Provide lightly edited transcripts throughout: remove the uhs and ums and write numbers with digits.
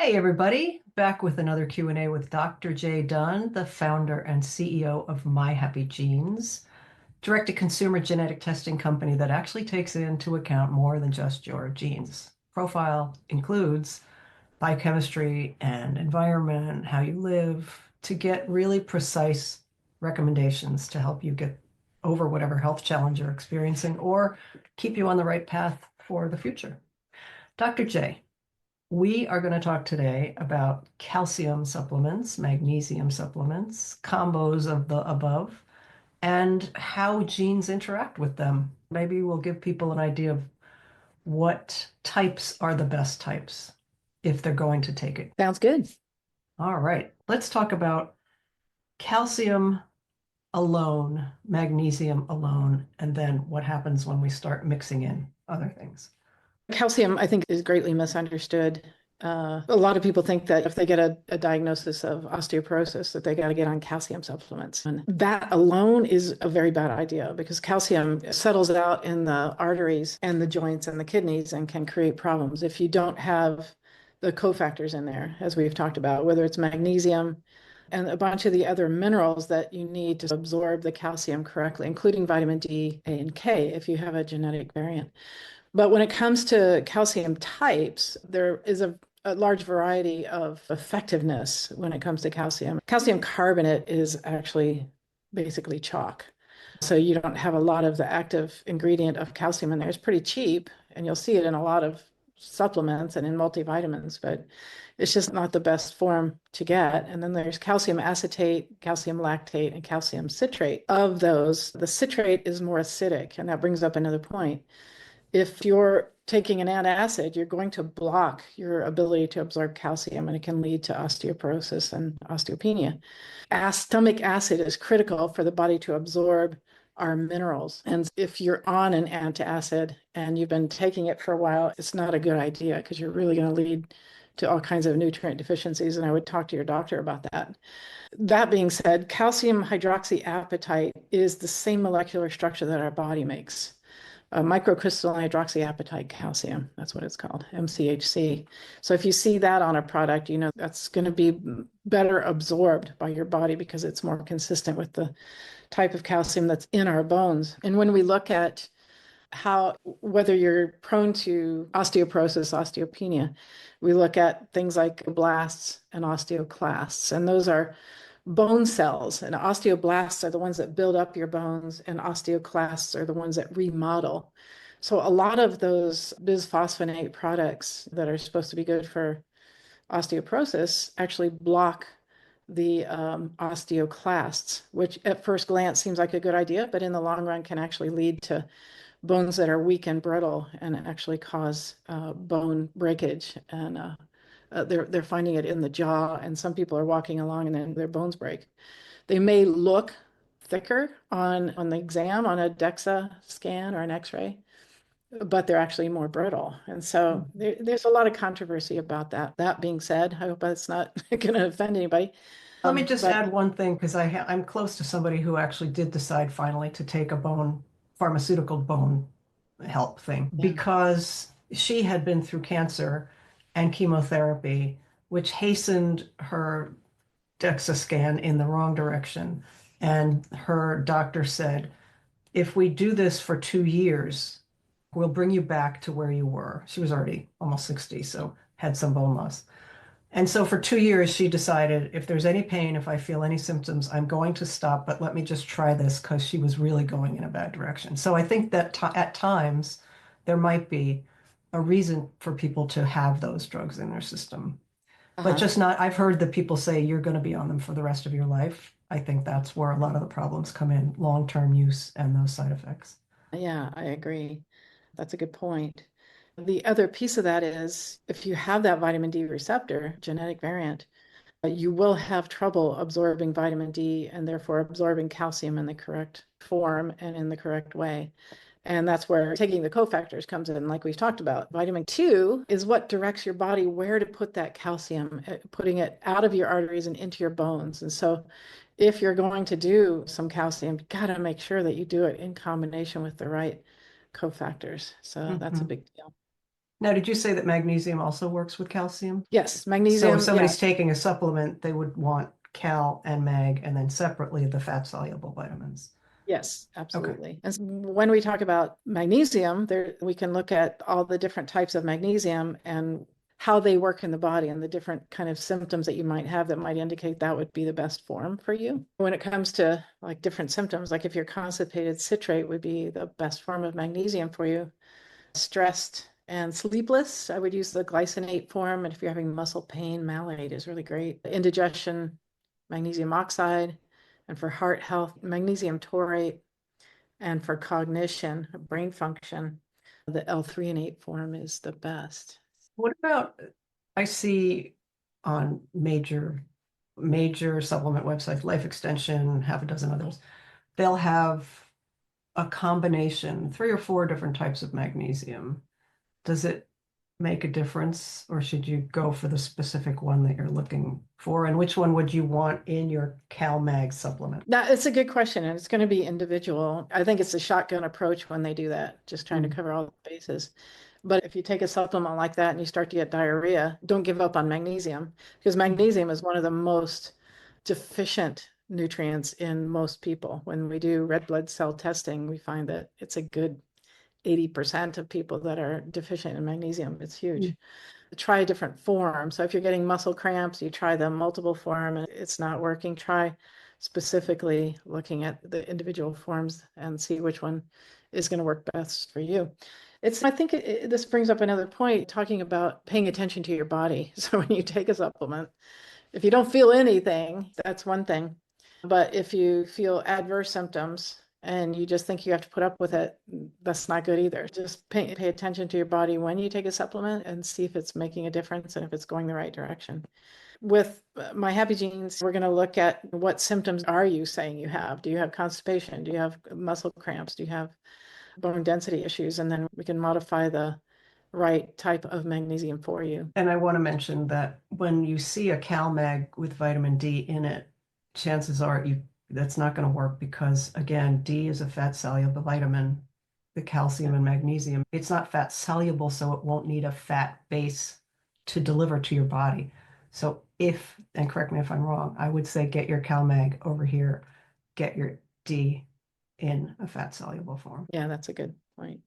Hey everybody, back with another Q&A with Dr. J. Dunn, the founder and CEO of My Happy Genes, direct-to-consumer genetic testing company that actually takes into account more than just your genes. Profile includes biochemistry and environment, how you live, to get really precise recommendations to help you get over whatever health challenge you're experiencing or keep you on the right path for the future. Dr. J, we are going to talk today about calcium supplements, magnesium supplements, combos of the above, and how genes interact with them. Maybe we'll give people an idea of what types are the best types if they're going to take it. Sounds good. All right, let's talk about calcium alone, magnesium alone, and then what happens when we start mixing in other things. Calcium, I think, is greatly misunderstood. A lot of people think that if they get a diagnosis of osteoporosis, that they got to get on calcium supplements. And that alone is a very bad idea because calcium settles out in the arteries and the joints and the kidneys and can create problems if you don't have the cofactors in there, as we've talked about, whether it's magnesium and a bunch of the other minerals that you need to absorb the calcium correctly, including vitamin D, A, and K if you have a genetic variant. But when it comes to calcium types, there is a large variety of effectiveness when it comes to calcium. Calcium carbonate is actually basically chalk. So you don't have a lot of the active ingredient of calcium in there. It's pretty cheap, and you'll see it in a lot of supplements and in multivitamins, but it's just not the best form to get. And then there's calcium acetate, calcium lactate, and calcium citrate. Of those, the citrate is more acidic, and that brings up another point. If you're taking an antacid, you're going to block your ability to absorb calcium, and it can lead to osteoporosis and osteopenia. Stomach acid is critical for the body to absorb our minerals. And if you're on an antacid and you've been taking it for a while, it's not a good idea because you're really going to lead to all kinds of nutrient deficiencies. And I would talk to your doctor about that. That being said, calcium hydroxyapatite is the same molecular structure that our body makes. Microcrystalline hydroxyapatite calcium, that's what it's called, MCHC. So if you see that on a product, you know that's going to be better absorbed by your body because it's more consistent with the type of calcium that's in our bones. And when we look at whether you're prone to osteoporosis, osteopenia, we look at things like blasts and osteoclasts, and those are bone cells, and osteoblasts are the ones that build up your bones, and osteoclasts are the ones that remodel. So a lot of those bisphosphonate products that are supposed to be good for osteoporosis actually block the osteoclasts, which at first glance seems like a good idea, but in the long run can actually lead to bones that are weak and brittle and actually cause bone breakage. And they're finding it in the jaw, and some people are walking along and then their bones break. They may look thicker on the exam, on a DEXA scan or an X-ray, but they're actually more brittle. And so there's a lot of controversy about that. That being said, I hope that's not going to offend anybody. Let me just add one thing because I'm close to somebody who actually did decide finally to take a pharmaceutical bone help thing because she had been through cancer and chemotherapy, which hastened her DEXA scan in the wrong direction. And her doctor said, if we do this for 2 years, we'll bring you back to where you were. She was already almost 60, so had some bone loss. And so for 2 years, she decided if there's any pain, if I feel any symptoms, I'm going to stop, but let me just try this because she was really going in a bad direction. So I think that at times there might be a reason for people to have those drugs in their system, but just not, I've heard that people say you're going to be on them for the rest of your life. I think that's where a lot of the problems come in, long-term use and those side effects. Yeah, I agree. That's a good point. The other piece of that is if you have that vitamin D receptor genetic variant, you will have trouble absorbing vitamin D and therefore absorbing calcium in the correct form and in the correct way. And that's where taking the cofactors comes in, like we've talked about. Vitamin 2 is what directs your body where to put that calcium, putting it out of your arteries and into your bones. And so if you're going to do some calcium, you got to make sure that you do it in combination with the right cofactors. So that's a big deal. Now, did you say that magnesium also works with calcium? Yes, So magnesium, if somebody's yeah. taking a supplement, they would want cal and mag, and then separately the fat-soluble vitamins. Yes, Okay. absolutely. And when we talk about magnesium, there we can look at all the different types of magnesium and how they work in the body and the different kind of symptoms that you might have that might indicate that would be the best form for you. When it comes to like different symptoms, like if you're constipated, citrate would be the best form of magnesium for you. Stressed and sleepless, I would use the glycinate form. And if you're having muscle pain, malonate is really great. Indigestion, magnesium oxide. And for heart health, magnesium taurate. And for cognition, brain function, the L-threonate form is the best. What about, I see on major supplement websites, Life Extension, half a dozen others, they'll have a combination, 3 or 4 different types of magnesium. Does it make a difference, or should you go for the specific one that you're looking for? And which one would you want in your CalMag supplement? That it's a good question, and it's going to be individual. I think it's a shotgun approach when they do that, just trying to cover all the bases. But if you take a supplement like that and you start to get diarrhea, don't give up on magnesium, because magnesium is one of the most deficient nutrients in most people. When we do red blood cell testing, we find that it's a good 80% of people that are deficient in magnesium. It's huge. Try a different form. So if you're getting muscle cramps, you try the multiple form and it's not working, try specifically looking at the individual forms and see which one is going to work best for you. I think this brings up another point, talking about paying attention to your body. So when you take a supplement, if you don't feel anything, that's one thing. But if you feel adverse symptoms and you just think you have to put up with it, that's not good either. Just pay attention to your body when you take a supplement and see if it's making a difference and if it's going the right direction. With My Happy Genes, we're going to look at what symptoms are you saying you have? Do you have constipation? Do you have muscle cramps? Do you have bone density issues? And then we can modify the right type of magnesium for you. And I want to mention that when you see a CalMag with vitamin D in it, chances are that's not going to work because, again, D is a fat soluble vitamin, the calcium and magnesium. It's not fat soluble, so it won't need a fat base to deliver to your body. So and correct me if I'm wrong, I would say get your CalMag over here, get your D in a fat soluble form. Yeah, that's a good point.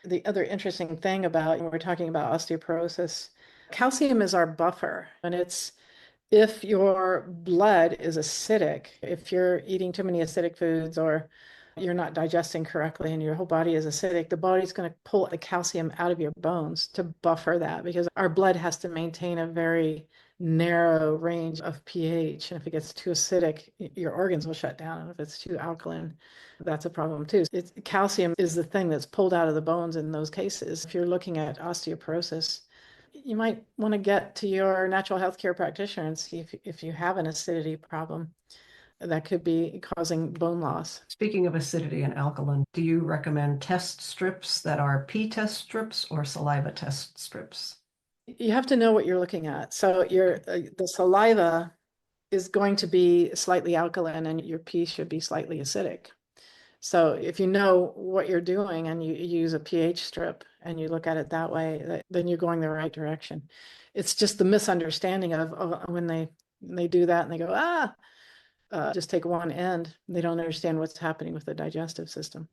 The other interesting thing about when we're talking about osteoporosis, calcium is our buffer, and it's if your blood is acidic, if you're eating too many acidic foods or you're not digesting correctly and your whole body is acidic, the body's going to pull the calcium out of your bones to buffer that because our blood has to maintain a very narrow range of pH. And if it gets too acidic, your organs will shut down. And if it's too alkaline, that's a problem too. Calcium is the thing that's pulled out of the bones in those cases. If you're looking at osteoporosis, you might want to get to your natural health care practitioner and see if you have an acidity problem that could be causing bone loss. Speaking of acidity and alkaline, do you recommend test strips that are pee test strips or saliva test strips? You have to know what you're looking at. So the saliva is going to be slightly alkaline and your pee should be slightly acidic. So if you know what you're doing and you use a pH strip and you look at it that way, then you're going the right direction. It's just the misunderstanding of when they do that and they go, just take one end. They don't understand what's happening with the digestive system.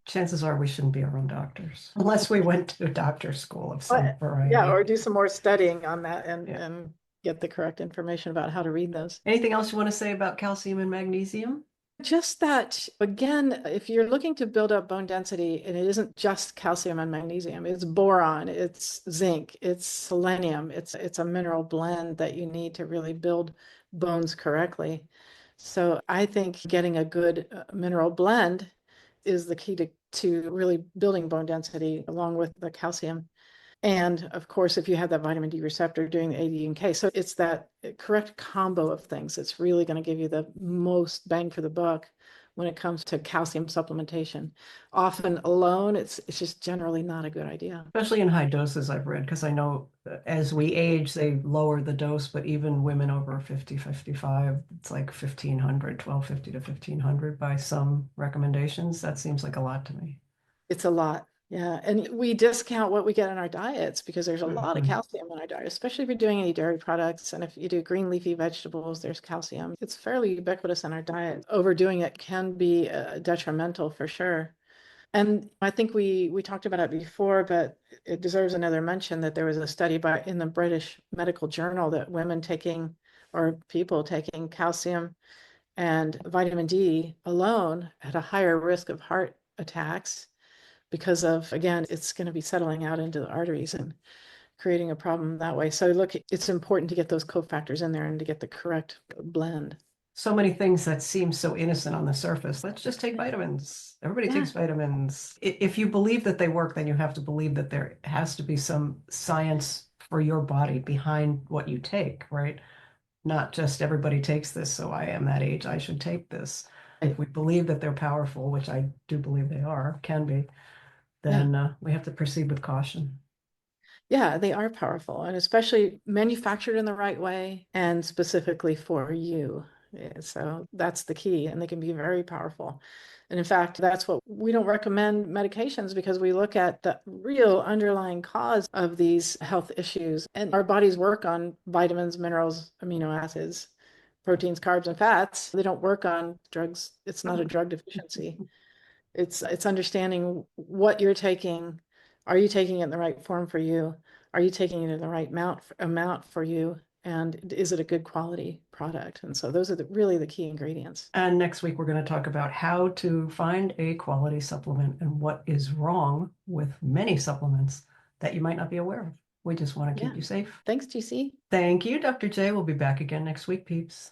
Chances are we shouldn't be our own doctors unless we went to a doctor school of some variety. Yeah, or do some more studying on that Yeah. and get the correct information about how to read those. Anything else you want to say about calcium and magnesium? Just that, again, if you're looking to build up bone density, and it isn't just calcium and magnesium, it's boron, it's zinc, it's selenium, it's a mineral blend that you need to really build bones correctly. So I think getting a good mineral blend is the key to really building bone density along with the calcium. And of course, if you have that vitamin D receptor doing the AD and K, so it's that correct combo of things. It's really going to give you the most bang for the buck when it comes to calcium supplementation. Often alone, it's just generally not a good idea. Especially in high doses, I've read, because I know as we age, they lower the dose, but even women over 50, 55, it's like 1500, 1250 to 1500 by some recommendations. That seems like a lot to me. It's a lot. Yeah, and we discount what we get in our diets because there's a lot of Mhm. calcium in our diet, especially if you're doing any dairy products. And if you do green leafy vegetables, there's calcium. It's fairly ubiquitous in our diet. Overdoing it can be detrimental for sure. And I think we talked about it before, but it deserves another mention that there was a study by in the British Medical Journal that women taking or people taking calcium and vitamin D alone had a higher risk of heart attacks because of, again, it's going to be settling out into the arteries and creating a problem that way. So look, it's important to get those cofactors in there and to get the correct blend. So many things that seem so innocent on the surface. Let's just take vitamins. Everybody Yeah. takes vitamins. If you believe that they work, then you have to believe that there has to be some science for your body behind what you take, right? Not just everybody takes this, so I am that age, I should take this. If we believe that they're powerful, which I do believe they are, can be, Yeah. then we have to proceed with caution. Yeah, they are powerful and especially manufactured in the right way and specifically for you. Yeah, so that's the key, and they can be very powerful. And in fact, that's what we don't recommend medications because we look at the real underlying cause of these health issues. And our bodies work on vitamins, minerals, amino acids, proteins, carbs, and fats. They don't work on drugs. It's not a drug deficiency. It's understanding what you're taking. Are you taking it in the right form for you? Are you taking it in the right amount for you? And is it a good quality product? And so those are really the key ingredients. And next week, we're going to talk about how to find a quality supplement and what is wrong with many supplements that you might not be aware of. We just want to Yeah. keep you safe. Thanks, GC. Thank you, Dr. J. We'll be back again next week, peeps.